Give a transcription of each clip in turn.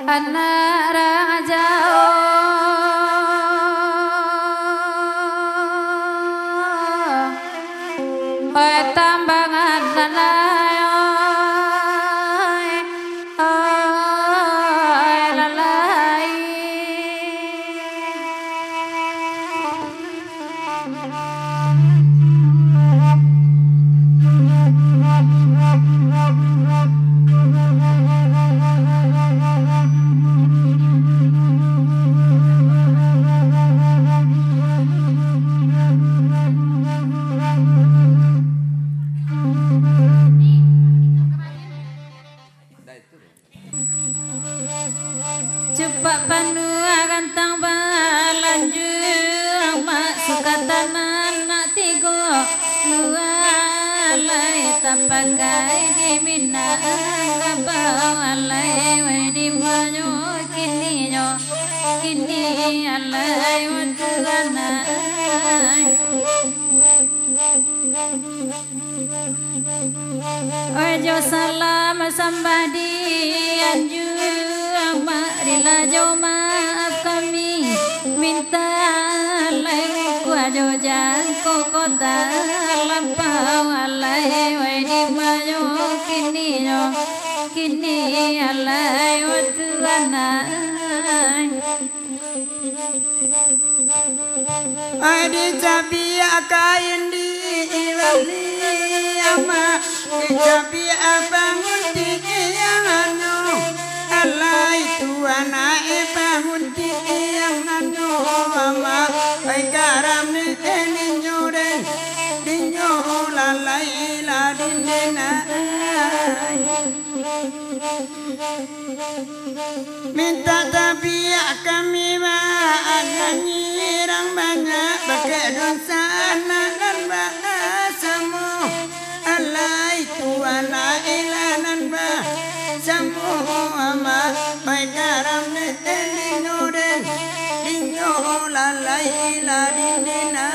Anak raja tambangan lalai lalai cepat panua gantang balanjur mak sukatanan nak tigo lualai tapakai di minang ngabawalai wedi manyo kini alai waduanai ojo salam sambadi anjur marilah jo maaf kami minta lain kuajo jangko kota lampau alai wedi mayo kini alai waduanai adi cabi akain di wali ama cabi abangun di yang anu alai tuana bangun di yang anu ama ai karam ni nyoren dinyo lalai la dinena minta tapi kami nyirang banyak pakai dosa dan bahasamu alai tuana ilanan bahasamu ama baik garam nyoren dinyo lalai la dinena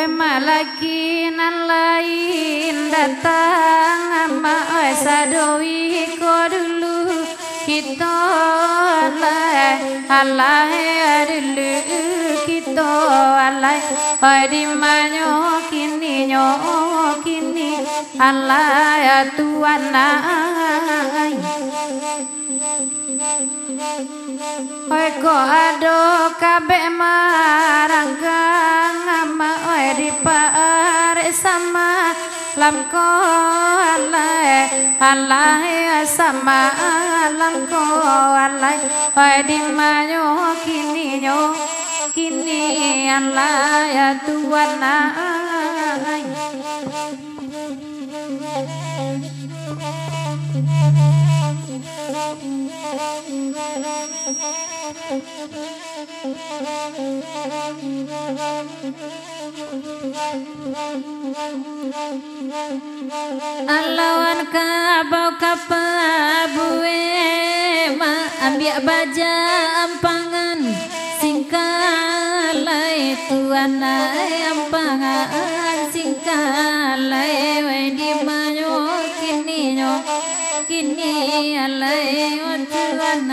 malaki nan lain datang ama sadoi ko dulu kita alai dulu kita alai di manyo kini alai tuanai oi ko ado kabe maranggang ama oi di pare sama lam ko alai sama lam ko alai oi di manyo kini alai tuanai alawan kabau kapabue ma ambiak baja ampangan tuan ampangan singkalai wedi manyo kini alai tuan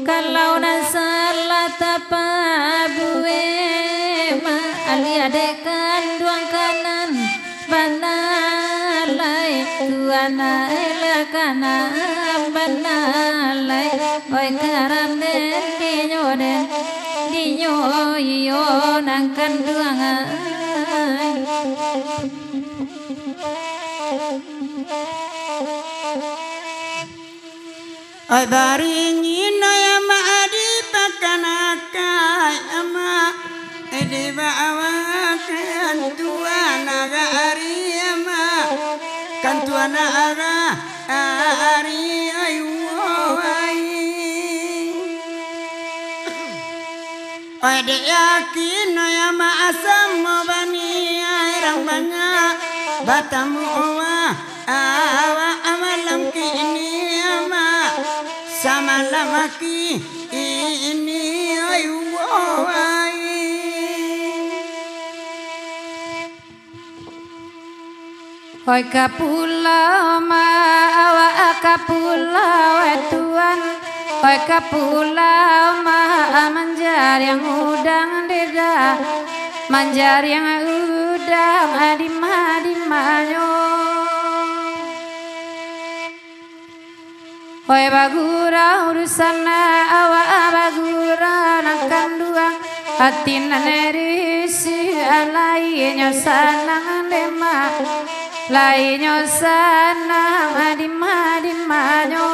kalau nasalah tapa buwe ma ali adekan duang kanan banalai tuana elakana banalai oi karan den dinyo yo nangkan duang ai baringi noya ma adi pakanakai ama edi bawakan tuana ga ari ama kan tuana aga ari ayu ai de yakin noya ma asam bani airang banyak batamu awa amalam kini ama sama lamaki ini ayu Hoi kapulau ma awa kapulau tuan Hoi kapulau ma manjar yang udang deda manjar yang udang adimanyo Hoi bagura urusan awa bagura nangkan dua hati nerisi alainya sanang dema lainnya sanang adimanyo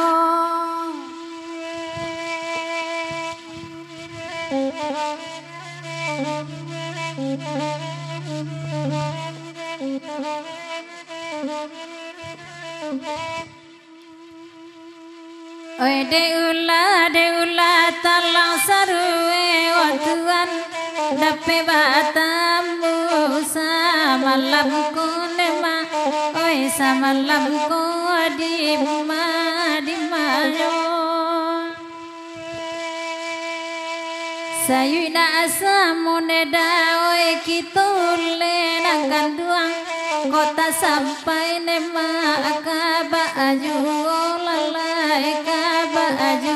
Oi deula talang sarue watuan dape batamu samalam ku nema oi samalam ku dimayo sayuina asamune oi kitule nangkan duang kota sampai nema akaba aju lalai kaba aju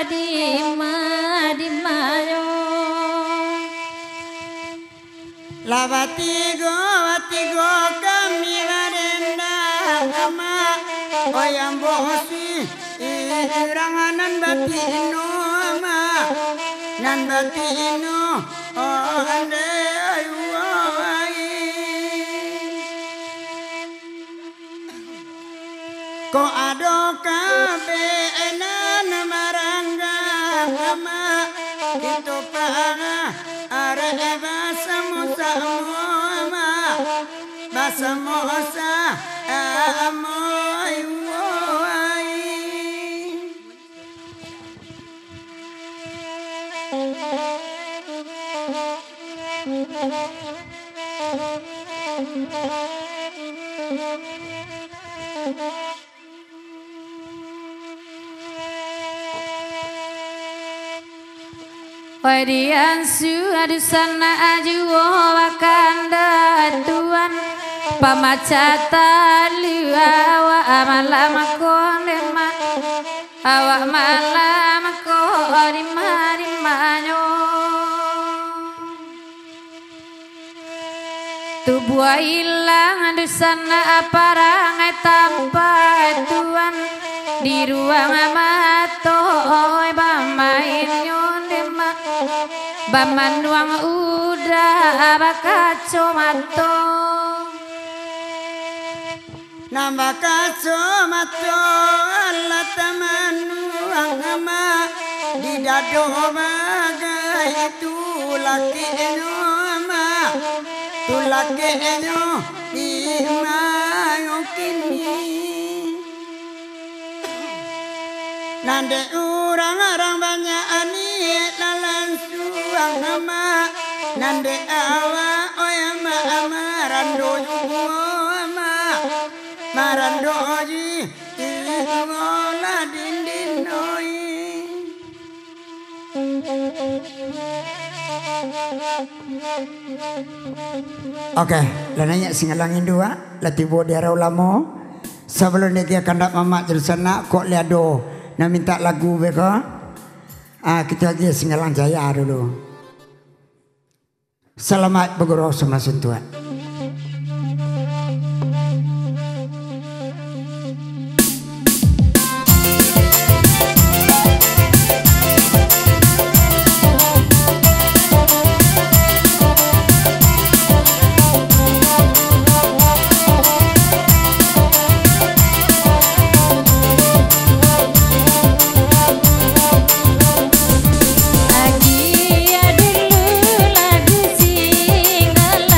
dimayo Watigo kami garenda ama oyam bosi iranganan batino ama nan batino ande ayu ko ado kabe enan marangga ama itu paga are basamosa ama basamosa amoy Wadian su adusana ajuwo wakanda tuan pamacata liwa amalam konema awak malam ko rimanyo tubuh hilang adusana aparang tanpa tuan di ruang mato bamain nyondema bamanuang udah bakaco mato nambah kaco mato Allah tamanuang ama di dado bagai itu laki ama tu laki di mayo kini nande orang banyak ani lalan suang ama nande awa oyama amarando ama marando ji ngola dindin Oke, lananya singalangin dua, latibo diara ulamo. Sebelum dia kandak mamak jelasana kok liado nak minta lagu beka. Kita lagi singalang jaya dulu. Selamat bergurau sama sentuhan. Agi dulu lagu singgalan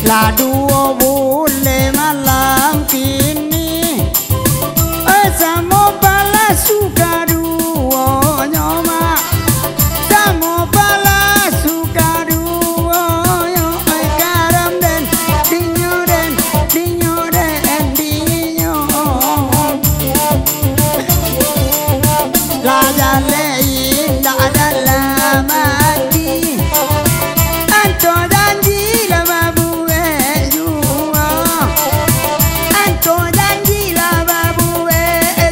La duo bulle malam kini Samo pala suka duo nyoma Samo pala suka duo nyoma Karam den dinyo den dinyo den dinyo La jale inda dalam hati Anto janji lama buwe juwa Anto janji lama buwe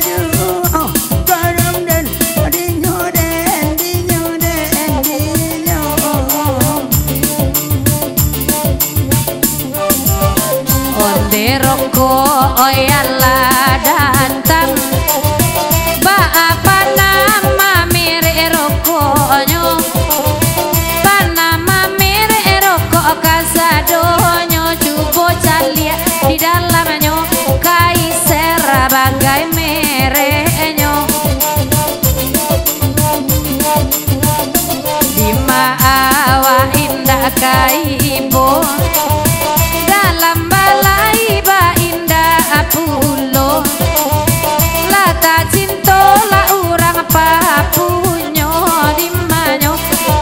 juwa Karam den dinyo den dinyo den dinyo Onde roko oyala dantam Ba apa nama mere roko nyo Panama mere roko kasadonyo Cubo calia di dalamnya Kaiser bagai merenyo Dima awa indah kaibo Dalam balai ba indah pulo Lata cinto la urang papunyo Dimanyo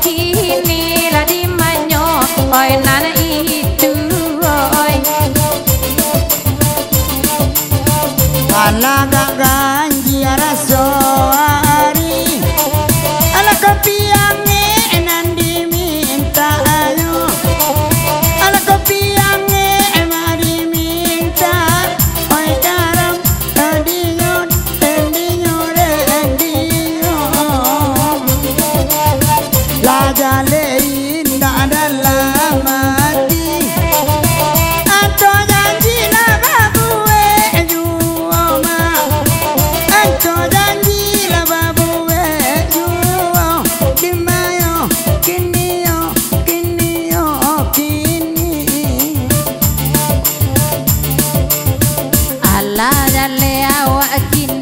kini la dimanyo Oi nana itu oi Ala gak ganji raso hari Ala kopi yang enan diminta ayo Ala kopi yang enan diminta Oi karam endinyo endinyo endinyo La jale indah dalam hati Anto janji lama buwe juoma Anto janji lama buwe juoma Dimayo kini yo kini yo kini Ala dale awak kini